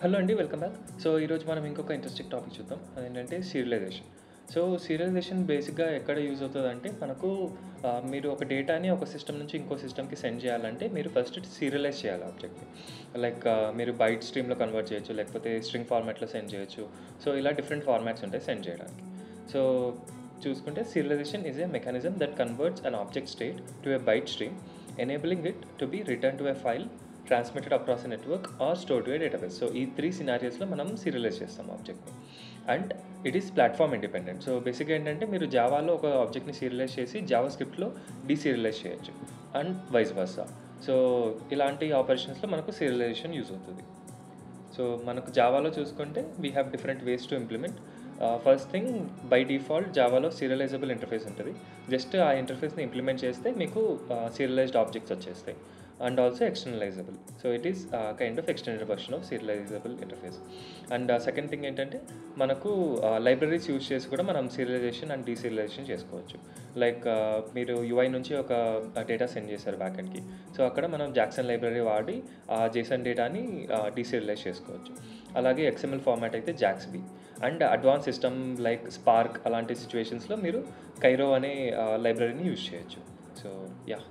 Hello అండి. Welcome back. So, ఈరోజు మనం ఇంకొక ఇంట్రెస్టింగ్ టాపిక్ చూద్దాం. అదేంటంటే సీరియలైజేషన్. సో, సీరియలైజేషన్ బేసిక్‌గా ఎక్కడ యూజ్ అవుతదంటే మనకు మీరు ఒక డేటాని ఒక సిస్టమ్ నుంచి ఇంకో సిస్టమ్‌కి సెండ్ చేయాలంటే మీరు ఫస్ట్ సీరియలైజ్ చేయాలి ఆబ్జెక్ట్‌ని. లైక్ మీరు బైట్ స్ట్రీమ్‌లో కన్వర్ట్ చేయొచ్చు. లేకపోతే స్ట్రింగ్ ఫార్మాట్‌లో సెండ్ చేయొచ్చు. సో, ఇలా డిఫరెంట్ ఫార్మాట్స్ ఉంటాయి సెండ్ చేయడానికి. సో, చూసుకుంటే serialization is a mechanism that converts an object state to a byte stream, enabling it to be written to a file transmitted across a network or stored to a database. So ఈ 3 సినారియోస్‌లో మనం serialize చేస్తాం ఆబ్జెక్ట్‌ని. And it is platform independent. So బేసిక్‌గా ఏంటంటే మీరు జావాలో ఒక ఆబ్జెక్ట్‌ని serialise చేసి జావా స్క్రిప్ట్‌లో డీసీరియలైజ్ చేయొచ్చు. And vice versa. సో ఇలాంటి ఆపరేషన్స్‌లో మనకు సీరియలైజేషన్ యూజ్ అవుతది. సో మనకు జావాలో చూసుకుంటే we have different ways to implement. First thing, by default జావాలో సీరియలైజబుల్ ఇంటర్ఫేస్ ఉంటది. జస్ట్ ఆ ఇంటర్ఫేస్‌ని ఇంప్లిమెంట్ చేస్తే మీకు సీరియలైజ్డ్ ఆబ్జెక్ట్స్ వచ్చేస్తాయి. And also externalizable. So it is kind of extended version of serializable interface. And second thing ఏంటంటే మనకు libraries use చేసి కూడా మనం సీరియలైజేషన్ అండ్ డీసీరియలైజేషన్ చేసుకోవచ్చు. లైక్ మీరు యూఐ నుంచి ఒక డేటా సెండ్ చేశారు బ్యాకెండ్‌కి. సో అక్కడ మనం జాక్సన్ లైబ్రరీ వాడి ఆ జేసన్ డేటాని డీసీరియలైజ్ చేసుకోవచ్చు. అలాగే ఎక్స్ఎంఎల్ ఫార్మాట్ అయితే JAXB. And advance system like Spark అలాంటి సిట్యుయేషన్స్‌లో మీరు కైరో అనే లైబ్రరీని యూజ్ చేయొచ్చు. So yeah!